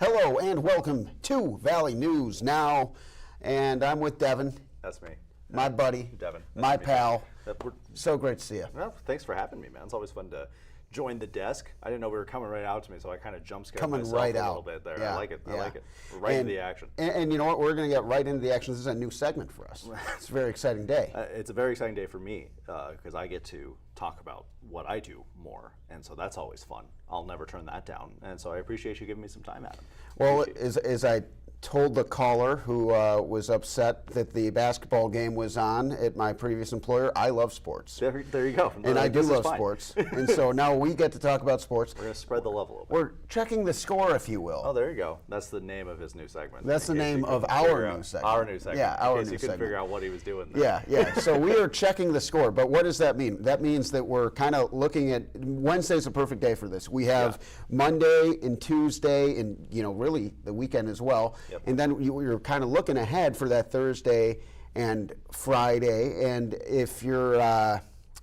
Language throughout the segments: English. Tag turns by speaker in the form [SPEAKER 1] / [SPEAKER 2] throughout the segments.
[SPEAKER 1] Hello and welcome to Valley News Now, and I'm with Devin.
[SPEAKER 2] That's me.
[SPEAKER 1] My buddy.
[SPEAKER 2] Devin.
[SPEAKER 1] My pal.
[SPEAKER 2] We're-
[SPEAKER 1] So great to see you.
[SPEAKER 2] Well, thanks for having me, man. It's always fun to join the desk. I didn't know we were coming right out to me, so I kind of jump scared
[SPEAKER 1] Coming
[SPEAKER 2] myself
[SPEAKER 1] right
[SPEAKER 2] a
[SPEAKER 1] out.
[SPEAKER 2] little bit there.
[SPEAKER 1] Yeah,
[SPEAKER 2] I like it. I
[SPEAKER 1] yeah.
[SPEAKER 2] like it. We're right into the action.
[SPEAKER 1] And you know what? We're going to get right into the action. This is a new segment for us. It's a very exciting day.
[SPEAKER 2] It's a very exciting day for me because I get to talk about what I do more, and so that's always fun. I'll never turn that down, and so I appreciate you giving me some time, Adam.
[SPEAKER 1] Well, as I told the caller who was upset that the basketball game was on at my previous employer, I love sports.
[SPEAKER 2] There you go.
[SPEAKER 1] And I do
[SPEAKER 2] This is
[SPEAKER 1] love
[SPEAKER 2] fine.
[SPEAKER 1] sports. And so now we get to talk about sports.
[SPEAKER 2] We're going to spread the love a little bit.
[SPEAKER 1] We're checking the score, if you will.
[SPEAKER 2] Oh, there you go. That's the name of his new segment.
[SPEAKER 1] That's the
[SPEAKER 2] in case
[SPEAKER 1] name
[SPEAKER 2] you
[SPEAKER 1] of
[SPEAKER 2] couldn't
[SPEAKER 1] our
[SPEAKER 2] figure
[SPEAKER 1] new
[SPEAKER 2] out-
[SPEAKER 1] segment.
[SPEAKER 2] Our new segment.
[SPEAKER 1] Yeah, our
[SPEAKER 2] in case
[SPEAKER 1] new
[SPEAKER 2] you couldn't
[SPEAKER 1] segment.
[SPEAKER 2] figure out what he was doing there.
[SPEAKER 1] Yeah. So we are checking the score, but what does that mean? That means that we're kind of looking at Wednesday's a perfect day for this. We have Monday and Tuesday, and really the weekend as well.
[SPEAKER 2] Yep.
[SPEAKER 1] And then you're kind of looking ahead for that Thursday and Friday. And if you're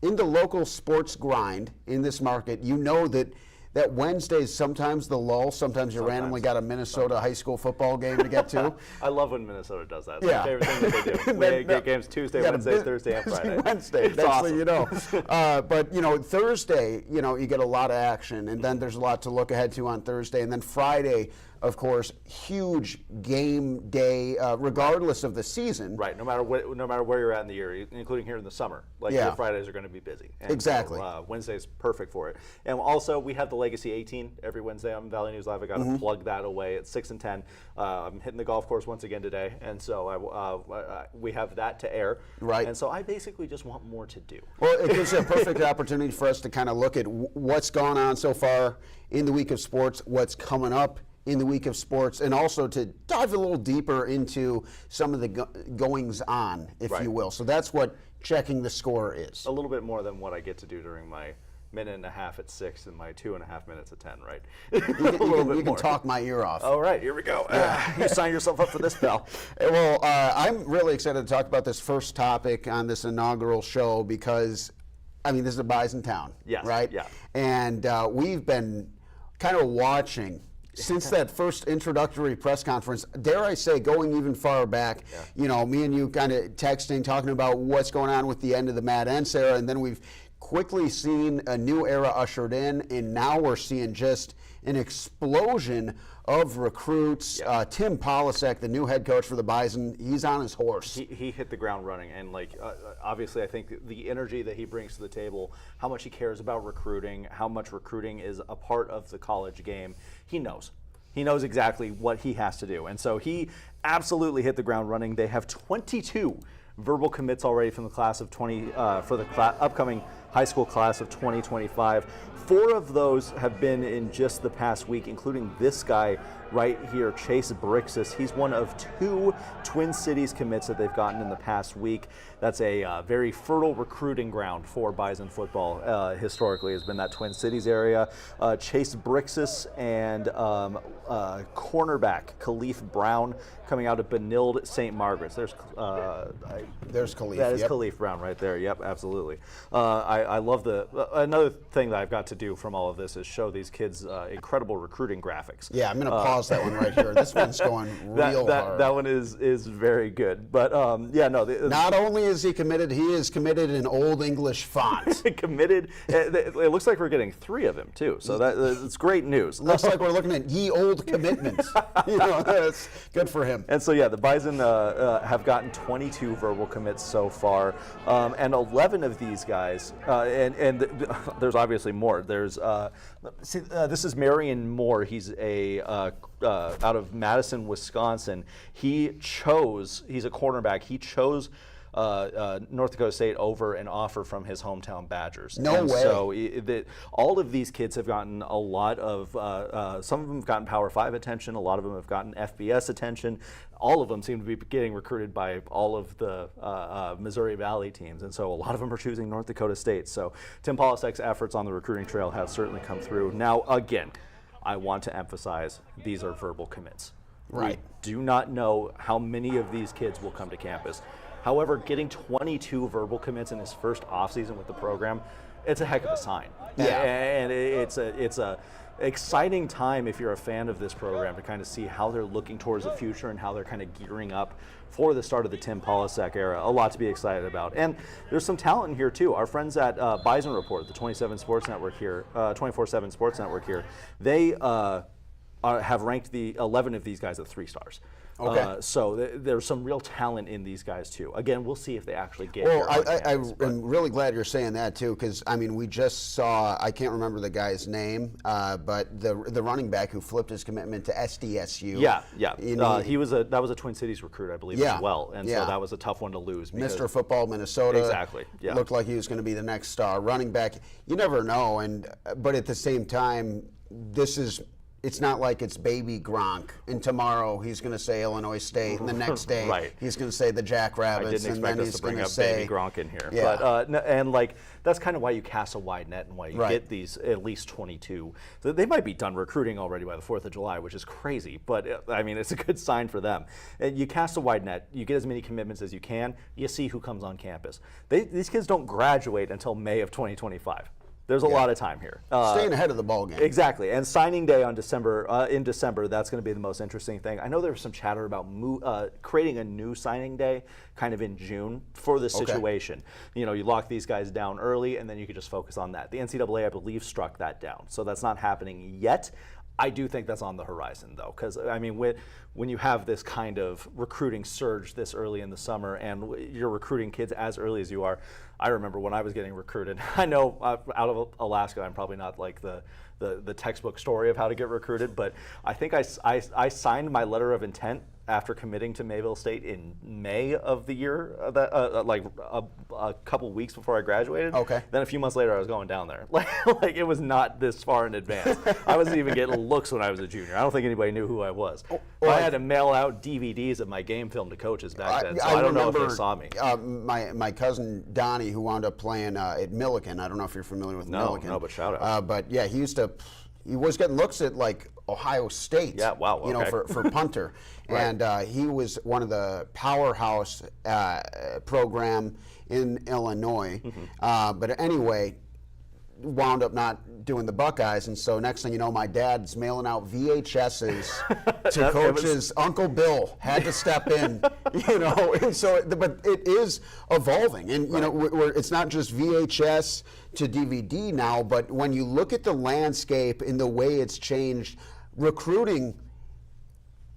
[SPEAKER 1] in the local sports grind in this market, you know that Wednesday's sometimes the lull. Sometimes you randomly got a Minnesota high school football game to get to.
[SPEAKER 2] I love when Minnesota does that. It's
[SPEAKER 1] Yeah.
[SPEAKER 2] my favorite thing that they do. We get games Tuesday,
[SPEAKER 1] You got a
[SPEAKER 2] Wednesday,
[SPEAKER 1] bu-
[SPEAKER 2] Thursday, and Friday.
[SPEAKER 1] Wednesday,
[SPEAKER 2] It's
[SPEAKER 1] that's
[SPEAKER 2] awesome.
[SPEAKER 1] But Thursday, you get a lot of action, and then there's a lot to look ahead to on Thursday, and then Friday, of course, huge game day, regardless of the season.
[SPEAKER 2] Right, no matter where you're at in the year, including here in the summer, your Fridays are going to be busy. And
[SPEAKER 1] Exactly.
[SPEAKER 2] So, Wednesday's perfect for it. And also, we have the Legacy 18 every Wednesday on Valley News Live. I got to plug that away at 6 and 10. I'm hitting the golf course once again today, and so we have that to air.
[SPEAKER 1] Right.
[SPEAKER 2] And so I basically just want more to do.
[SPEAKER 1] Well, it gives you a perfect opportunity for us to kind of look at what's gone on so far in the week of sports, what's coming up in the week of sports, and also to dive a little deeper into some of the goings on, if
[SPEAKER 2] Right.
[SPEAKER 1] you will. So that's what checking the score is.
[SPEAKER 2] A little bit more than what I get to do during my minute and a half at 6 and my 2.5 minutes at 10, right?
[SPEAKER 1] You can talk my ear off.
[SPEAKER 2] All right, here we go. You sign yourself up for this, pal.
[SPEAKER 1] Well, I'm really excited to talk about this first topic on this inaugural show because, this is a Bison town,
[SPEAKER 2] Yes,
[SPEAKER 1] right?
[SPEAKER 2] yeah.
[SPEAKER 1] And we've been kind of watching since that first introductory press conference, dare I say, going even far back, me and you kind of texting, talking about what's going on with the end of the Matt Entz era, and then we've quickly seen a new era ushered in, and now we're seeing just an explosion of recruits. Tim Polasek, the new head coach for the Bison, he's on his horse.
[SPEAKER 2] He hit the ground running, and obviously I think the energy that he brings to the table, how much he cares about recruiting, how much recruiting is a part of the college game, he knows. He knows exactly what he has to do, and so he absolutely hit the ground running. They have 22 verbal commits already from the class of 20 for the upcoming high school class of 2025. 4 of those have been in just the past week, including this guy right here, Chase Brixis. He's one of 2 Twin Cities commits that they've gotten in the past week. That's a very fertile recruiting ground for Bison football. Historically, has been that Twin Cities area. Chase Brixis and cornerback Khalif Brown coming out of Benilde St. Margaret's. There's
[SPEAKER 1] Khalif.
[SPEAKER 2] That is Khalif Brown right there. Yep, absolutely. I love another thing that I've got to do from all of this is show these kids incredible recruiting graphics.
[SPEAKER 1] Yeah, I'm going to pause that one right here. This one's going real hard.
[SPEAKER 2] That one is very good. But
[SPEAKER 1] not only is he committed in Old English font.
[SPEAKER 2] Committed. It looks like we're getting 3 of him too. So it's great news.
[SPEAKER 1] Looks like we're looking at ye old commitments. That's good for him.
[SPEAKER 2] And so the Bison have gotten 22 verbal commits so far, and 11 of these guys, and there's obviously more. There's this is Marion Moore. He's out of Madison, Wisconsin. He's a cornerback. He chose North Dakota State over an offer from his hometown Badgers.
[SPEAKER 1] No way.
[SPEAKER 2] So all of these kids have gotten a lot of, some of them have gotten Power 5 attention, a lot of them have gotten FBS attention. All of them seem to be getting recruited by all of the Missouri Valley teams, and so a lot of them are choosing North Dakota State. So Tim Polasek's efforts on the recruiting trail have certainly come through. Now, again, I want to emphasize these are verbal commits.
[SPEAKER 1] Right.
[SPEAKER 2] We do not know how many of these kids will come to campus. However, getting 22 verbal commits in his first offseason with the program, it's a heck of a sign.
[SPEAKER 1] Yeah.
[SPEAKER 2] And it's exciting time if you're a fan of this program to kind of see how they're looking towards the future and how they're kind of gearing up for the start of the Tim Polasek era. A lot to be excited about. And there's some talent in here too. Our friends at Bison Report, the 27 Sports Network here, 24/7 Sports Network here, they have ranked the 11 of these guys at 3 stars.
[SPEAKER 1] Okay.
[SPEAKER 2] So there's some real talent in these guys too. Again, we'll see if they actually get
[SPEAKER 1] Well,
[SPEAKER 2] here on
[SPEAKER 1] I
[SPEAKER 2] campus,
[SPEAKER 1] am really glad you're saying that too, because I mean, we just saw, I can't remember the guy's name, but the running back who flipped his commitment to SDSU.
[SPEAKER 2] Yeah. That was a Twin Cities recruit, I believe,
[SPEAKER 1] Yeah,
[SPEAKER 2] as well, and
[SPEAKER 1] yeah.
[SPEAKER 2] so that was a tough one to lose.
[SPEAKER 1] Mr. Football Minnesota.
[SPEAKER 2] Exactly, yeah.
[SPEAKER 1] Looked like he was going to be the next star running back. You never know, but at the same time, it's not like it's baby Gronk, and tomorrow he's going to say Illinois State, and the next day
[SPEAKER 2] Right.
[SPEAKER 1] he's going to say the Jackrabbits,
[SPEAKER 2] I didn't
[SPEAKER 1] and
[SPEAKER 2] expect
[SPEAKER 1] then
[SPEAKER 2] us
[SPEAKER 1] he's
[SPEAKER 2] to bring
[SPEAKER 1] going
[SPEAKER 2] up
[SPEAKER 1] to say
[SPEAKER 2] baby Gronk in here,
[SPEAKER 1] Yeah.
[SPEAKER 2] but and like that's kind of why you cast a wide net and why you
[SPEAKER 1] Right.
[SPEAKER 2] get these at least 22. So they might be done recruiting already by the 4th of July, which is crazy, but I mean it's a good sign for them. And you cast a wide net, you get as many commitments as you can, you see who comes on campus. These kids don't graduate until May of 2025. There's a lot of time here.
[SPEAKER 1] staying ahead of the ball game.
[SPEAKER 2] Exactly, and signing day on in December, that's going to be the most interesting thing. I know there was some chatter about creating a new signing day kind of in June for this situation. You know, you lock these guys down early, and then you could just focus on that. The NCAA, I believe, struck that down, so that's not happening yet. I do think that's on the horizon, though, because, I mean, when you have this kind of recruiting surge this early in the summer and you're recruiting kids as early as you are, I remember when I was getting recruited. I know out of Alaska, I'm probably not like the textbook story of how to get recruited, but I think I signed my letter of intent after committing to Mayville State in May of the year, like a couple weeks before I graduated.
[SPEAKER 1] Okay.
[SPEAKER 2] Then a few months later, I was going down there. Like it was not this far in advance. I wasn't even getting looks when I was a junior. I don't think anybody knew who I was. I had to mail out DVDs of my game film to coaches back then, so I don't know if they saw me.
[SPEAKER 1] My cousin Donnie, who wound up playing at Milliken. I don't know if you're familiar with Milliken.
[SPEAKER 2] No, but shout out.
[SPEAKER 1] But yeah, he was getting looks at like Ohio State.
[SPEAKER 2] Yeah, wow,
[SPEAKER 1] You know,
[SPEAKER 2] okay.
[SPEAKER 1] for punter,
[SPEAKER 2] Right.
[SPEAKER 1] and he was one of the powerhouse program in Illinois. But anyway, wound up not doing the Buckeyes, and so next thing you know, my dad's mailing out VHSs to coaches. Uncle Bill had to step in, you know. And so, but it is evolving, and you know, it's not just VHS to DVD now. But when you look at the landscape and the way it's changed, recruiting.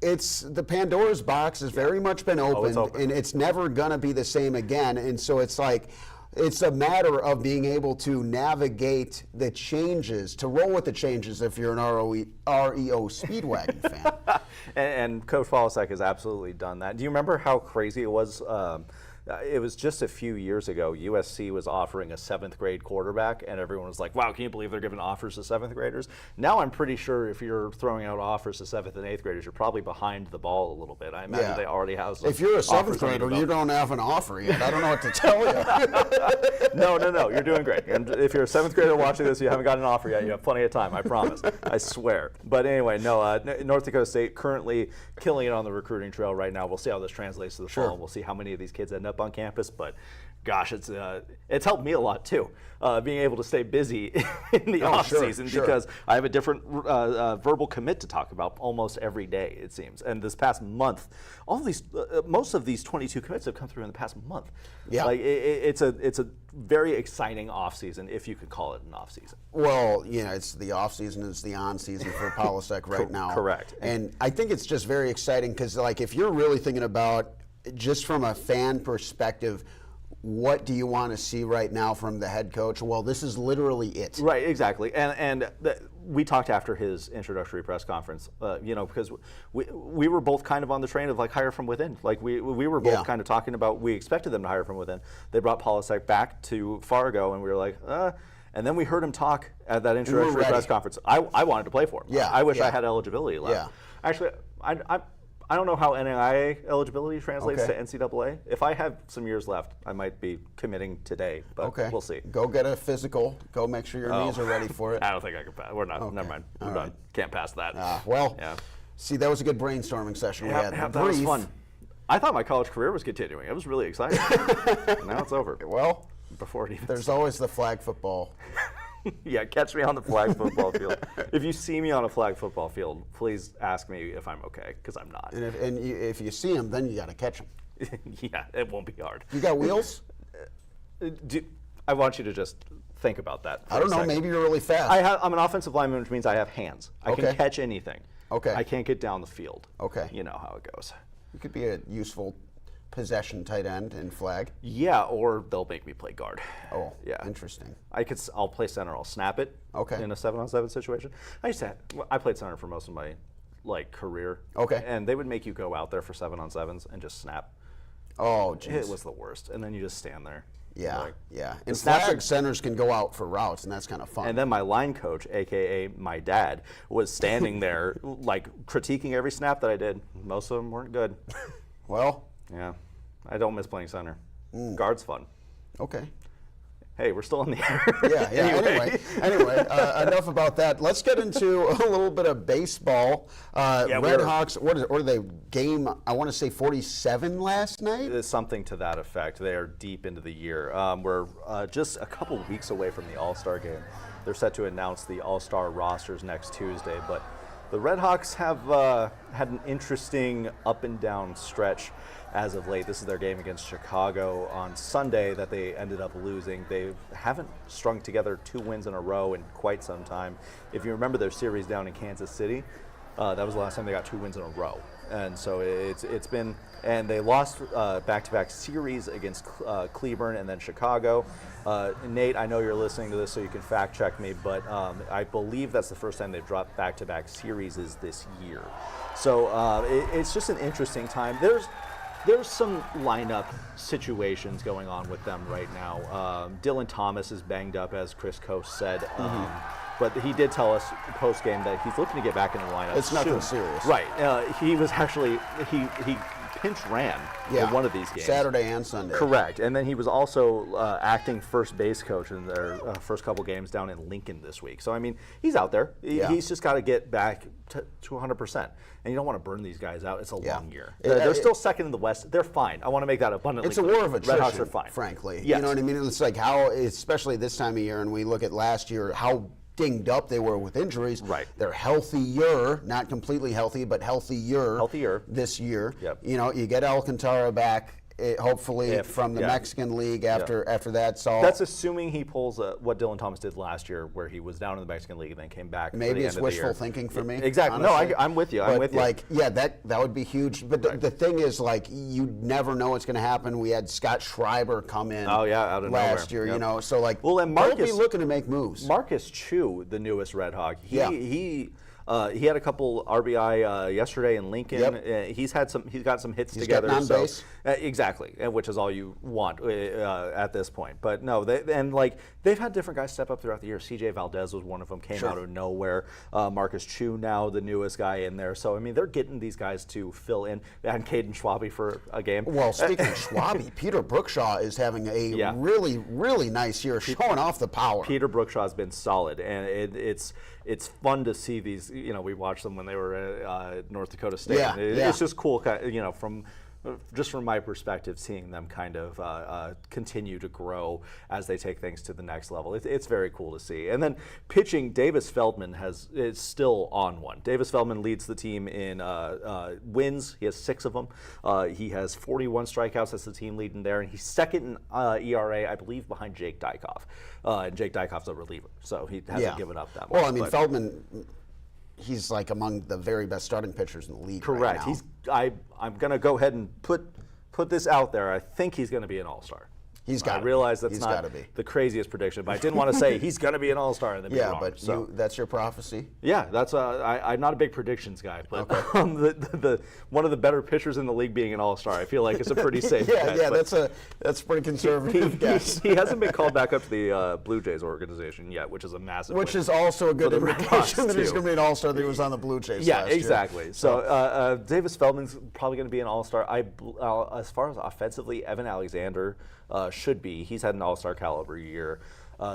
[SPEAKER 1] It's the Pandora's box has very much been opened,
[SPEAKER 2] open.
[SPEAKER 1] and it's never going to be the same again. And so it's like, it's a matter of being able to navigate the changes, to roll with the changes if you're an REO Speedwagon fan.
[SPEAKER 2] And Coach Polasek has absolutely done that. Do you remember how crazy it was? It was just a few years ago, USC was offering a 7th grade quarterback, and everyone was like, wow, can you believe they're giving offers to 7th graders? Now I'm pretty sure if you're throwing out offers to 7th and 8th graders, you're probably behind the ball a little bit. I imagine they already have some.
[SPEAKER 1] If you're a 7th
[SPEAKER 2] offers under
[SPEAKER 1] grader,
[SPEAKER 2] the
[SPEAKER 1] you
[SPEAKER 2] belt.
[SPEAKER 1] don't have an offer yet. I don't know what to tell you.
[SPEAKER 2] No, you're doing great. And if you're a 7th grader watching this, you haven't got an offer yet, you have plenty of time, I promise. I swear. But anyway, no, North Dakota State currently killing it on the recruiting trail right now. We'll see how this translates to the fall, and we'll see how many of these kids end up on campus. But gosh, it's helped me a lot too, being able to stay busy in the off season because I have a different verbal commit to talk about almost every day, it seems. And this past month, most of these 22 commits have come through in the past month.
[SPEAKER 1] Yeah,
[SPEAKER 2] like it's a very exciting off season, if you could call it an off season.
[SPEAKER 1] Well, you know, it's the off season, it's the on season for Polasek right now.
[SPEAKER 2] Correct.
[SPEAKER 1] And I think it's just very exciting because, like, if you're really thinking about just from a fan perspective, what do you want to see right now from the head coach? Well, this is literally it.
[SPEAKER 2] Right, exactly. And we talked after his introductory press conference, you know, because we were both kind of on the train of like hire from within. Like we were both kind of talking about, we expected them to hire from within. They brought Polasek back to Fargo, and we were like, and then we heard him talk at that introductory press conference. I wanted to play for him.
[SPEAKER 1] Yeah,
[SPEAKER 2] I wish I had eligibility left.
[SPEAKER 1] Yeah.
[SPEAKER 2] Actually, I don't know how NAIA eligibility translates to NCAA. If I have some years left, I might be committing today, but we'll see.
[SPEAKER 1] Go get a physical. Go make sure your knees are ready for it.
[SPEAKER 2] I don't think I can pass. We're not. Never mind. We're done. Can't pass that.
[SPEAKER 1] See, that was a good brainstorming session we had.
[SPEAKER 2] That was fun. I thought my college career was continuing. I was really excited. Now it's over.
[SPEAKER 1] Well,
[SPEAKER 2] before it even
[SPEAKER 1] there's always the flag football
[SPEAKER 2] Yeah, catch me on the flag football field. If you see me on a flag football field, please ask me if I'm okay, because I'm not.
[SPEAKER 1] And if you see him, then you got to catch him.
[SPEAKER 2] Yeah, it won't be hard.
[SPEAKER 1] You got wheels?
[SPEAKER 2] I want you to just think about that.
[SPEAKER 1] I don't know. Maybe you're really fast.
[SPEAKER 2] I'm an offensive lineman, which means I have hands. I can catch anything.
[SPEAKER 1] Okay.
[SPEAKER 2] I can't get down the field.
[SPEAKER 1] Okay.
[SPEAKER 2] You know how it goes.
[SPEAKER 1] You could be a useful possession tight end in flag.
[SPEAKER 2] Yeah, or they'll make me play guard.
[SPEAKER 1] Oh,
[SPEAKER 2] yeah.
[SPEAKER 1] Interesting.
[SPEAKER 2] I'll play center. I'll snap it.
[SPEAKER 1] Okay.
[SPEAKER 2] In a 7-on-7 situation. I played center for most of my career.
[SPEAKER 1] Okay.
[SPEAKER 2] And they would make you go out there for 7-on-7s and just snap.
[SPEAKER 1] Oh, geez.
[SPEAKER 2] It was the worst. And then you just stand there.
[SPEAKER 1] Yeah, yeah. And
[SPEAKER 2] snaps
[SPEAKER 1] flag centers can go out for routes, and that's kind of fun.
[SPEAKER 2] And then my line coach, AKA my dad, was standing there critiquing every snap that I did. Most of them weren't good.
[SPEAKER 1] Well.
[SPEAKER 2] Yeah. I don't miss playing center. Guard's fun.
[SPEAKER 1] Okay.
[SPEAKER 2] Hey, we're still in the air.
[SPEAKER 1] Yeah. Anyway, enough about that. Let's get into a little bit of baseball. Red Hawks. What are they? Game. I want to say 47 last night.
[SPEAKER 2] It's something to that effect. They are deep into the year. We're just a couple weeks away from the All-Star game. They're set to announce the All-Star rosters next Tuesday, but the Red Hawks have had an interesting up and down stretch as of late. This is their game against Chicago on Sunday that they ended up losing. They haven't strung together 2 wins in a row in quite some time. If you remember their series down in Kansas City, that was the last time they got 2 wins in a row. And so it's been, and they lost back-to-back series against Cleburne and then Chicago. Nate, I know you're listening to this, so you can fact check me, but I believe that's the first time they've dropped back-to-back series this year. So it's just an interesting time. There's some lineup situations going on with them right now. Dylan Thomas is banged up, as Chris Coast said. But he did tell us post-game that he's looking to get back in the lineup.
[SPEAKER 1] It's nothing
[SPEAKER 2] soon.
[SPEAKER 1] serious.
[SPEAKER 2] Right. He was actually, he pinch ran in one of these games.
[SPEAKER 1] Saturday and Sunday.
[SPEAKER 2] Correct. And then he was also acting first base coach in their first couple games down in Lincoln this week. So, I mean, he's out there. He's just got to get back to 100%. And you don't want to burn these guys out. It's a long year. They're still second in the West. They're fine. I want to make that abundantly
[SPEAKER 1] clear.
[SPEAKER 2] It's a
[SPEAKER 1] war of attrition,
[SPEAKER 2] Red Hawks are fine.
[SPEAKER 1] Frankly.
[SPEAKER 2] Yes.
[SPEAKER 1] You know what I mean? It's like how, especially this time of year, and we look at last year, how dinged up they were with injuries.
[SPEAKER 2] Right.
[SPEAKER 1] They're healthier, not completely healthy, but healthier this year.
[SPEAKER 2] Yep.
[SPEAKER 1] You know, you get Alcantara back, hopefully from the Mexican League after that. So
[SPEAKER 2] that's assuming he pulls what Dylan Thomas did last year, where he was down in the Mexican League and then came back.
[SPEAKER 1] Maybe
[SPEAKER 2] it's
[SPEAKER 1] wishful thinking for me.
[SPEAKER 2] Exactly.
[SPEAKER 1] Honestly.
[SPEAKER 2] No, I'm with you. I'm with you.
[SPEAKER 1] Like, yeah, that would be huge. But the thing is, like, you never know what's going to happen. We had Scott Schreiber come in.
[SPEAKER 2] Oh yeah, out of
[SPEAKER 1] last
[SPEAKER 2] nowhere.
[SPEAKER 1] year. You know, so like,
[SPEAKER 2] well, and
[SPEAKER 1] they'll
[SPEAKER 2] Marcus
[SPEAKER 1] be looking to make moves.
[SPEAKER 2] Marcus Chu, the newest Red Hawk. He had a couple RBI yesterday in Lincoln. He's got some hits together.
[SPEAKER 1] Getting on base.
[SPEAKER 2] Exactly, which is all you want at this point. But no, they've had different guys step up throughout the year. CJ Valdez was one of them, came out of nowhere. Marcus Chu now the newest guy in there. So I mean, they're getting these guys to fill in. They had Caden Schwabe for a game.
[SPEAKER 1] Well, speaking of Schwabe, Peter Brookshaw is having a really, really nice year, showing off the power.
[SPEAKER 2] Peter Brookshaw has been solid, and it's fun to see these. You know, we watched them when they were at North Dakota State. It's just cool, you know, from my perspective, seeing them kind of continue to grow as they take things to the next level. It's very cool to see. And then pitching, Davis Feldman is still on one. Davis Feldman leads the team in wins. He has 6 of them. He has 41 strikeouts. That's the team leading there. And he's second in ERA, I believe, behind Jake Dykoff. And Jake Dykoff's a reliever, so he hasn't given up that much.
[SPEAKER 1] Well, I mean, Feldman, he's like among the very best starting pitchers in the league.
[SPEAKER 2] Correct.
[SPEAKER 1] Right now.
[SPEAKER 2] I'm going to go ahead and put this out there. I think he's going to be an all-star.
[SPEAKER 1] He's got.
[SPEAKER 2] I realize that's not the craziest prediction, but I didn't want to say he's going to be an all-star and then be wrong.
[SPEAKER 1] But that's your prophecy.
[SPEAKER 2] Yeah, that's I'm not a big predictions guy, but the one of the better pitchers in the league being an all-star, I feel like it's a pretty safe bet.
[SPEAKER 1] Yeah, that's pretty conservative guess.
[SPEAKER 2] He hasn't been called back up to the Blue Jays organization yet, which is a massive.
[SPEAKER 1] Which is also a good indication that he's going to be an all-star. That he was on the Blue Jays.
[SPEAKER 2] Yeah,
[SPEAKER 1] last
[SPEAKER 2] exactly.
[SPEAKER 1] Year.
[SPEAKER 2] So Davis Feldman's probably going to be an all-star. As far as offensively, Evan Alexander should be. He's had an all-star caliber year.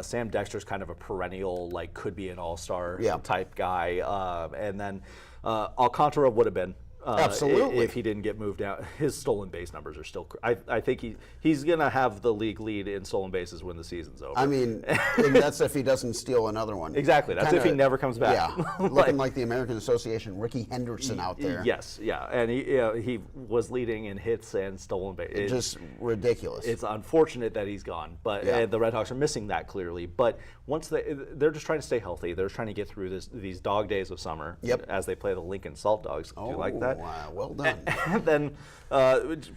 [SPEAKER 2] Sam Dexter's kind of a perennial, could be an all-star type guy. And then Alcantara would have been
[SPEAKER 1] Absolutely.
[SPEAKER 2] If he didn't get moved out, his stolen base numbers are still. I think he's going to have the league lead in stolen bases when the season's over.
[SPEAKER 1] I mean, and that's if he doesn't steal another one.
[SPEAKER 2] Exactly. That's if he never comes back.
[SPEAKER 1] Yeah, looking like the American Association, Ricky Henderson out there.
[SPEAKER 2] Yes, yeah, and he was leading in hits and stolen bases.
[SPEAKER 1] Just ridiculous.
[SPEAKER 2] It's unfortunate that he's gone, but the Red Hawks are missing that clearly. But once they're just trying to stay healthy. They're trying to get through these dog days of summer as they play the Lincoln Salt Dogs. Do you like that?
[SPEAKER 1] Well done.
[SPEAKER 2] And then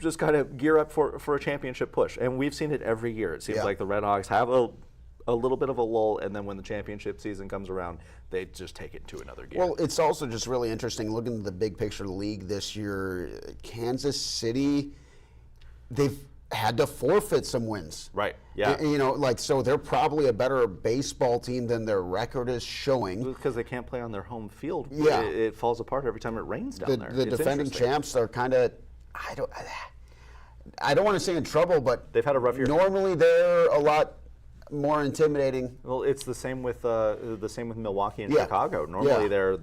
[SPEAKER 2] just kind of gear up for a championship push. And we've seen it every year. It seems like the Red Hawks have a little bit of a lull, and then when the championship season comes around, they just take it to another gear.
[SPEAKER 1] Well, it's also just really interesting looking at the big picture of the league this year. Kansas City, they've had to forfeit some wins.
[SPEAKER 2] Right, yeah.
[SPEAKER 1] You know, like, so they're probably a better baseball team than their record is showing.
[SPEAKER 2] Because they can't play on their home field.
[SPEAKER 1] Yeah.
[SPEAKER 2] It falls apart every time it rains down there.
[SPEAKER 1] The defending champs are kind of, I don't want to say in trouble, but
[SPEAKER 2] they've had a rough year.
[SPEAKER 1] Normally they're a lot more intimidating.
[SPEAKER 2] Well, it's the same with Milwaukee and Chicago. Normally, they're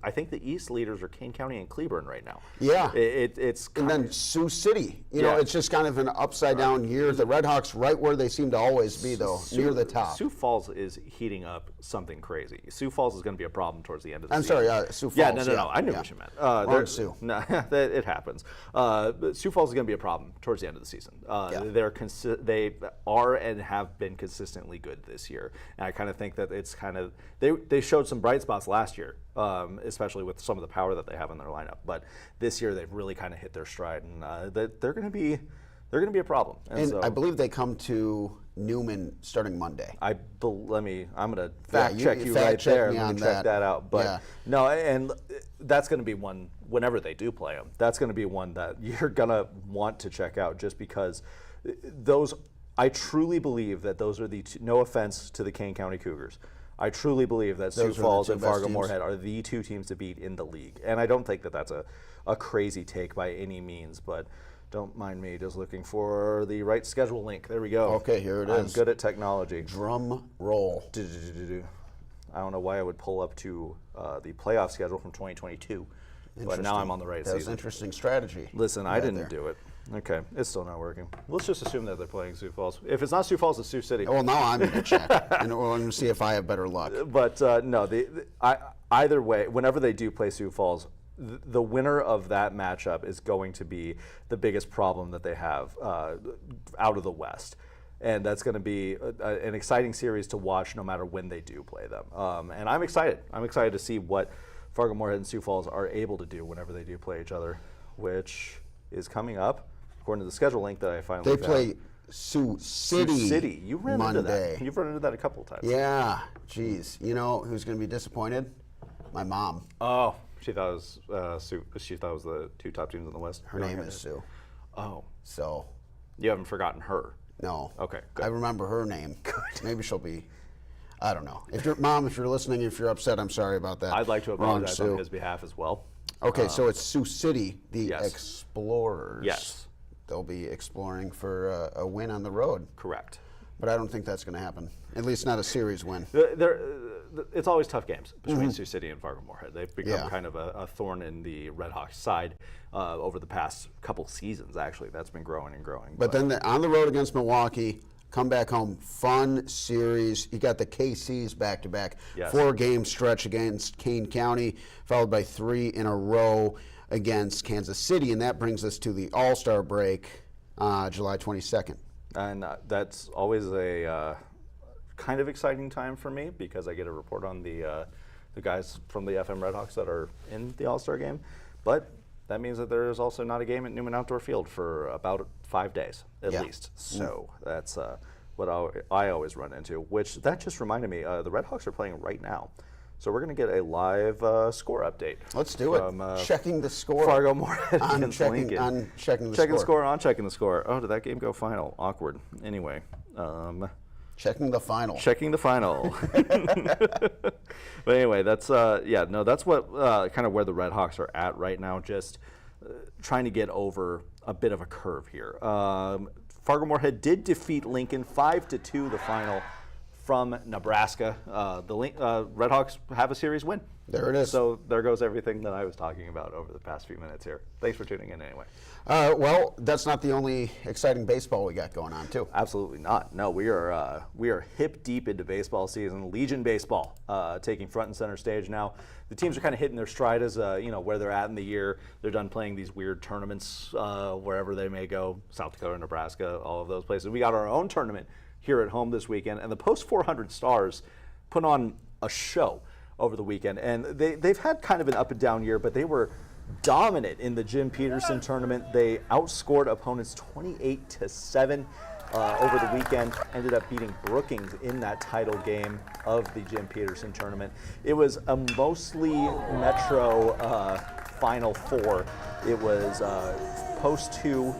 [SPEAKER 2] I think the East leaders are Kane County and Cleburne right now.
[SPEAKER 1] Yeah,
[SPEAKER 2] it's
[SPEAKER 1] and then Sioux City. You know, it's just kind of an upside down year. The Red Hawks right where they seem to always be, though, near the top.
[SPEAKER 2] Sioux Falls is heating up something crazy. Sioux Falls is going to be a problem towards the end of the
[SPEAKER 1] I'm
[SPEAKER 2] season.
[SPEAKER 1] sorry, Sioux Falls.
[SPEAKER 2] Yeah, no. I knew what you meant.
[SPEAKER 1] Wrong Sioux.
[SPEAKER 2] No, it happens. But Sioux Falls is going to be a problem towards the end of the season. They are and have been consistently good this year, and I kind of think that it's kind of they showed some bright spots last year, especially with some of the power that they have in their lineup. But this year they've really kind of hit their stride, and they're going to be a problem.
[SPEAKER 1] And so, I believe they come to Newman starting Monday.
[SPEAKER 2] I'm going to fact check you right there. Let me check that out. But no, and that's going to be one whenever they do play them. That's going to be one that you're going to want to check out just because those. I truly believe that those are the two, no offense to the Kane County Cougars. I truly believe that Sioux Falls and Fargo-Moorhead are the two teams to beat in the league. And I don't think that that's a crazy take by any means, but don't mind me just looking for the right schedule link. There we go.
[SPEAKER 1] Okay, here it is.
[SPEAKER 2] I'm good at technology.
[SPEAKER 1] Drum roll.
[SPEAKER 2] I don't know why I would pull up to the playoff schedule from 2022, but now I'm on the right season.
[SPEAKER 1] That's interesting strategy.
[SPEAKER 2] Listen, I didn't do it. Okay, it's still not working. Let's just assume that they're playing Sioux Falls. If it's not Sioux Falls, it's Sioux City.
[SPEAKER 1] Well, now I'm going to check, and we're going to see if I have better luck.
[SPEAKER 2] But no, either way, whenever they do play Sioux Falls, the winner of that matchup is going to be the biggest problem that they have out of the West. And that's going to be an exciting series to watch no matter when they do play them. And I'm excited. I'm excited to see what Fargo-Moorhead and Sioux Falls are able to do whenever they do play each other, which is coming up. According to the schedule link that I finally found.
[SPEAKER 1] They play Sioux City.
[SPEAKER 2] Sioux City. You ran
[SPEAKER 1] Monday.
[SPEAKER 2] into that. You've run into that a couple of times.
[SPEAKER 1] Yeah. Jeez. You know who's going to be disappointed? My mom.
[SPEAKER 2] Oh, she thought it was Sioux. She thought it was the two top teams in the West.
[SPEAKER 1] Her name is Sue.
[SPEAKER 2] Oh.
[SPEAKER 1] So.
[SPEAKER 2] You haven't forgotten her.
[SPEAKER 1] No.
[SPEAKER 2] Okay. Good.
[SPEAKER 1] I remember her name. Good. Maybe she'll be. I don't know. If you're Mom, if you're listening, if you're upset, I'm sorry about that.
[SPEAKER 2] I'd like to apologize on his behalf as well.
[SPEAKER 1] Okay, so it's Sioux City, the Explorers.
[SPEAKER 2] Yes.
[SPEAKER 1] They'll be exploring for a win on the road.
[SPEAKER 2] Correct.
[SPEAKER 1] But I don't think that's going to happen. At least not a series win.
[SPEAKER 2] It's always tough games between Sioux City and Fargo-Moorhead. They've become kind of a thorn in the Red Hawks' side over the past couple seasons, actually. That's been growing and growing.
[SPEAKER 1] But then on the road against Milwaukee, come back home, fun series. You got the KCs back-to-back.
[SPEAKER 2] Yes.
[SPEAKER 1] 4-game stretch against Kane County, followed by 3 in a row against Kansas City, and that brings us to the All-Star break, July 22nd.
[SPEAKER 2] And that's always a kind of exciting time for me because I get to report on the guys from the FM Red Hawks that are in the All-Star game. But that means that there is also not a game at Newman Outdoor Field for about 5 days at least. So that's what I always run into, which that just reminded me, the Red Hawks are playing right now. So we're going to get a live score update.
[SPEAKER 1] Let's do it. Checking the score.
[SPEAKER 2] Fargo-Moorhead against
[SPEAKER 1] checking,
[SPEAKER 2] Lincoln.
[SPEAKER 1] on checking the
[SPEAKER 2] checking
[SPEAKER 1] score.
[SPEAKER 2] Checking the score. Oh, did that game go final? Awkward. Anyway.
[SPEAKER 1] Checking the final.
[SPEAKER 2] Checking the final. But anyway, that's that's what kind of where the Red Hawks are at right now. Just trying to get over a bit of a curve here. Fargo-Moorhead did defeat Lincoln 5-2 the final. from Nebraska. The Red Hawks have a series win.
[SPEAKER 1] There it is.
[SPEAKER 2] So there goes everything that I was talking about over the past few minutes here. Thanks for tuning in anyway.
[SPEAKER 1] Well, that's not the only exciting baseball we got going on, too.
[SPEAKER 2] Absolutely not. No, we are hip deep into baseball season. Legion baseball taking front and center stage now. The teams are kind of hitting their stride as where they're at in the year. They're done playing these weird tournaments wherever they may go, South Dakota, Nebraska, all of those places. We got our own tournament here at home this weekend, and the Post 400 Stars put on a show over the weekend, and they've had kind of an up and down year, but they were dominant in the Jim Peterson tournament. They outscored opponents 28-7 over the weekend, ended up beating Brookings in that title game of the Jim Peterson tournament. It was a mostly Metro Final Four. It was Post 2,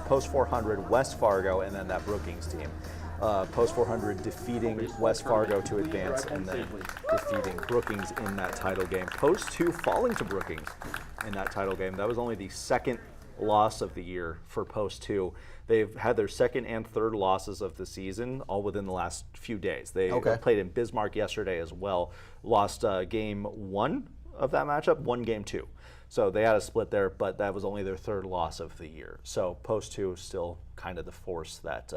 [SPEAKER 2] Post 400, West Fargo, and then that Brookings team. Post 400 defeating West Fargo to advance, and then defeating Brookings in that title game. Post 2 falling to Brookings in that title game. That was only the second loss of the year for Post 2. They've had their second and third losses of the season all within the last few days. They played in Bismarck yesterday as well. Lost game 1 of that matchup, won game 2. So they had a split there, but that was only their third loss of the year. So Post 2 is still kind of the force that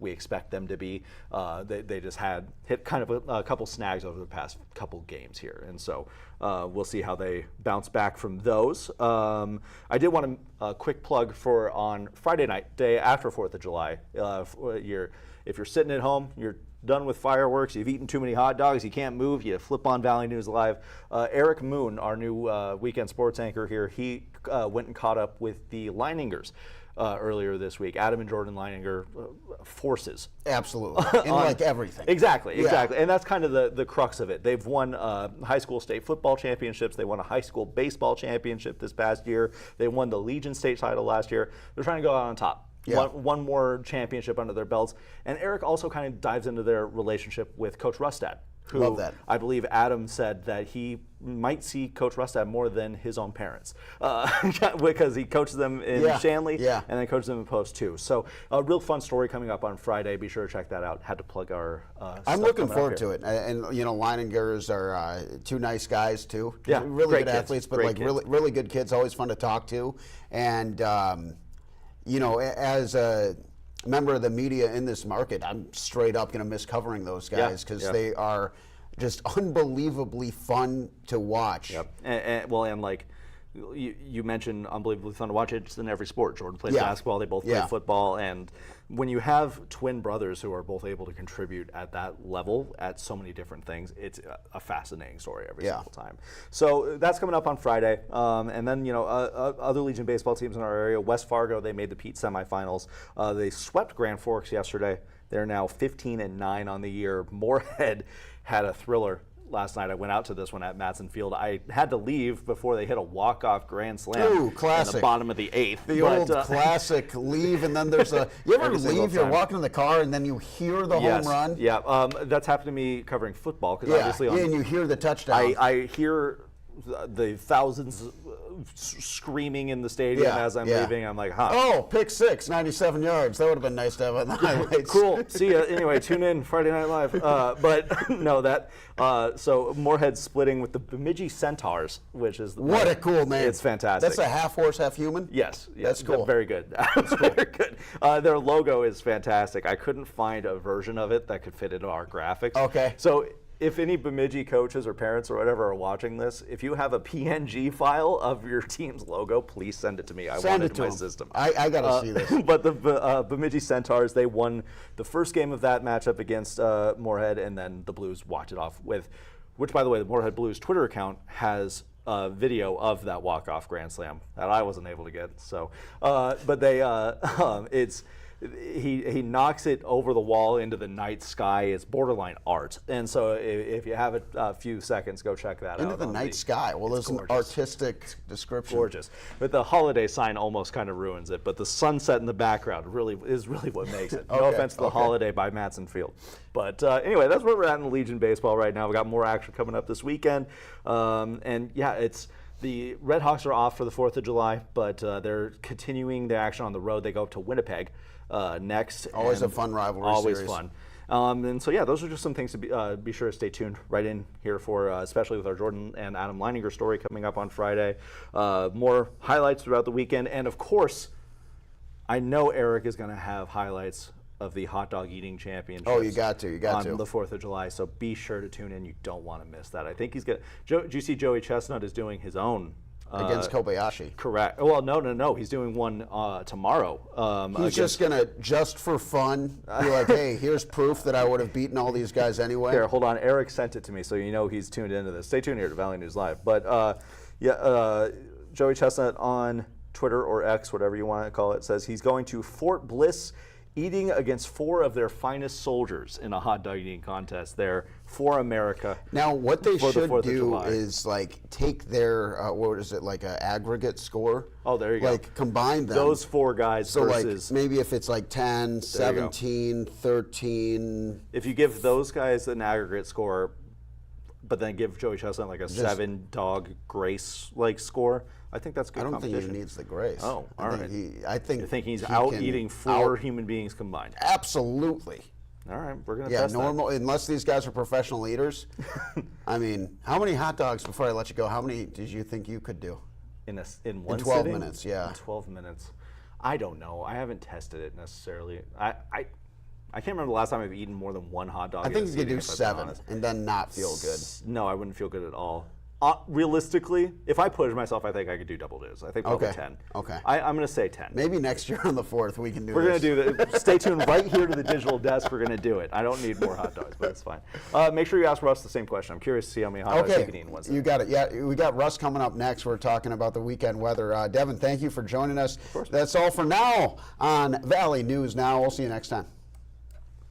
[SPEAKER 2] we expect them to be. They just hit kind of a couple snags over the past couple games here. And so we'll see how they bounce back from those. I did want a quick plug for on Friday night, day after 4th of July. If you're sitting at home, you're done with fireworks, you've eaten too many hot dogs, you can't move, you flip on Valley News Live. Eric Moon, our new weekend sports anchor here, he went and caught up with the Liningers earlier this week. Adam and Jordan Leininger, forces.
[SPEAKER 1] Absolutely. In like everything.
[SPEAKER 2] Exactly. And that's kind of the crux of it. They've won high school state football championships. They won a high school baseball championship this past year. They won the Legion state title last year. They're trying to go out on top. Yeah. One more championship under their belts. And Eric also kind of dives into their relationship with Coach Rustad, who
[SPEAKER 1] Love that.
[SPEAKER 2] I believe Adam said that he might see Coach Rustad more than his own parents because he coaches them in Shanley and then coaches them in Post 2. So a real fun story coming up on Friday. Be sure to check that out. Had to plug our
[SPEAKER 1] I'm looking forward to it. And, Liningers are two nice guys, too.
[SPEAKER 2] Yeah,
[SPEAKER 1] really
[SPEAKER 2] great
[SPEAKER 1] good
[SPEAKER 2] kids.
[SPEAKER 1] athletes, but
[SPEAKER 2] Great
[SPEAKER 1] like
[SPEAKER 2] kids.
[SPEAKER 1] really good kids, always fun to talk to. And, as a member of the media in this market, I'm straight up going to miss covering those guys because they are just unbelievably fun to watch.
[SPEAKER 2] Yep. And like you mentioned, unbelievably fun to watch. It's in every sport. Jordan plays basketball. They both play football. And when you have twin brothers who are both able to contribute at that level at so many different things, it's a fascinating story every single time. So that's coming up on Friday. And then, other Legion baseball teams in our area, West Fargo, they made the Pete semifinals. They swept Grand Forks yesterday. They're now 15-9 on the year. Moorhead had a thriller last night. I went out to this one at Matson Field. I had to leave before they hit a walk-off grand slam in the bottom of the 8th.
[SPEAKER 1] The old classic leave, and then there's you ever leave, you're walking in the car, and then you hear the home run?
[SPEAKER 2] Yeah, that's happened to me covering football. Cause obviously
[SPEAKER 1] and you hear the touchdown.
[SPEAKER 2] I hear the thousands screaming in the stadium as I'm leaving. I'm like,
[SPEAKER 1] Oh, pick 6, 97 yards. That would have been nice to have on the highlights.
[SPEAKER 2] Cool. See ya. Anyway, tune in Friday Night Live. But no, so Moorhead splitting with the Bemidji Centaurs, which is
[SPEAKER 1] what a cool name.
[SPEAKER 2] It's fantastic.
[SPEAKER 1] That's a half horse, half human?
[SPEAKER 2] Yes.
[SPEAKER 1] That's cool.
[SPEAKER 2] Very good.
[SPEAKER 1] That's cool.
[SPEAKER 2] Very good. Their logo is fantastic. I couldn't find a version of it that could fit into our graphics.
[SPEAKER 1] Okay.
[SPEAKER 2] So if any Bemidji coaches or parents or whatever are watching this, if you have a PNG file of your team's logo, please send it to me. I want it in my system.
[SPEAKER 1] I got to see this.
[SPEAKER 2] But the Bemidji Centaurs, they won the first game of that matchup against Moorhead, and then the Blues walked it off with, which, by the way, the Moorhead Blues Twitter account has a video of that walk-off grand slam that I wasn't able to get. So, but they, He knocks it over the wall into the night sky. It's borderline art. And so if you have a few seconds, go check that out.
[SPEAKER 1] Into the night sky. Well, there's an artistic description.
[SPEAKER 2] Gorgeous. But the holiday sign almost kind of ruins it. But the sunset in the background is really what makes it. No offense to the holiday by Matson Field. But anyway, that's where we're at in Legion baseball right now. We got more action coming up this weekend. And yeah, the Red Hawks are off for the 4th of July, but they're continuing their action on the road. They go up to Winnipeg next.
[SPEAKER 1] Always a fun rivalry
[SPEAKER 2] always
[SPEAKER 1] series.
[SPEAKER 2] Fun. And so, yeah, those are just some things to be sure to stay tuned right in here for, especially with our Jordan and Adam Leininger story coming up on Friday. More highlights throughout the weekend. And, of course, I know Eric is going to have highlights of the hot dog eating championship.
[SPEAKER 1] Oh, you got to.
[SPEAKER 2] On the 4th of July, so be sure to tune in. You don't want to miss that. I think he's going to. Do you see Joey Chestnut is doing his own?
[SPEAKER 1] Against Kobayashi.
[SPEAKER 2] Correct. Well, no. He's doing one tomorrow.
[SPEAKER 1] He's just going to, just for fun, be like, hey, here's proof that I would have beaten all these guys anyway.
[SPEAKER 2] Here, hold on. Eric sent it to me, so you know he's tuned into this. Stay tuned here to Valley News Live. But, Joey Chestnut on Twitter or X, whatever you want to call it, says he's going to Fort Bliss, eating against 4 of their finest soldiers in a hot dog eating contest there for America.
[SPEAKER 1] Now, what they should do
[SPEAKER 2] July.
[SPEAKER 1] is like take their what is it, like an aggregate score?
[SPEAKER 2] Oh, there you go.
[SPEAKER 1] Like combine them.
[SPEAKER 2] Those 4 guys
[SPEAKER 1] so
[SPEAKER 2] versus.
[SPEAKER 1] Like maybe if it's like 10, 17, 13.
[SPEAKER 2] If you give those guys an aggregate score, but then give Joey Chestnut like a 7-dog grace like score, I think that's good.
[SPEAKER 1] I don't
[SPEAKER 2] competition.
[SPEAKER 1] think he needs the grace.
[SPEAKER 2] Oh, all right.
[SPEAKER 1] I think
[SPEAKER 2] you think he's
[SPEAKER 1] he
[SPEAKER 2] out
[SPEAKER 1] can
[SPEAKER 2] eating 4 human beings combined.
[SPEAKER 1] Absolutely.
[SPEAKER 2] All right, we're gonna
[SPEAKER 1] Yeah,
[SPEAKER 2] test
[SPEAKER 1] normal. Unless these guys are professional eaters. I mean, how many hot dogs? Before I let you go, how many did you think you could do?
[SPEAKER 2] In one
[SPEAKER 1] 12
[SPEAKER 2] sitting?
[SPEAKER 1] minutes, yeah.
[SPEAKER 2] In 12 minutes. I don't know. I haven't tested it necessarily. I can't remember the last time I've eaten more than 1 hot dog.
[SPEAKER 1] I think you could
[SPEAKER 2] sitting,
[SPEAKER 1] do
[SPEAKER 2] if I've been
[SPEAKER 1] 7
[SPEAKER 2] honest.
[SPEAKER 1] and then not feel good.
[SPEAKER 2] No, I wouldn't feel good at all. Realistically, if I push myself, I think I could do double digits. I think probably 10.
[SPEAKER 1] Okay.
[SPEAKER 2] I'm going to say 10.
[SPEAKER 1] Maybe next year on the 4th we can do
[SPEAKER 2] We're
[SPEAKER 1] this.
[SPEAKER 2] going to do that. Stay tuned right here to the digital desk. We're going to do it. I don't need more hot dogs, but it's fine. Make sure you ask Russ the same question. I'm curious to see how many hot dogs you can eat in one sitting.
[SPEAKER 1] You got it. Yeah, we got Russ coming up next. We're talking about the weekend weather. Devin, thank you for joining us.
[SPEAKER 2] Of course.
[SPEAKER 1] That's all for now on Valley News Now. We'll see you next time.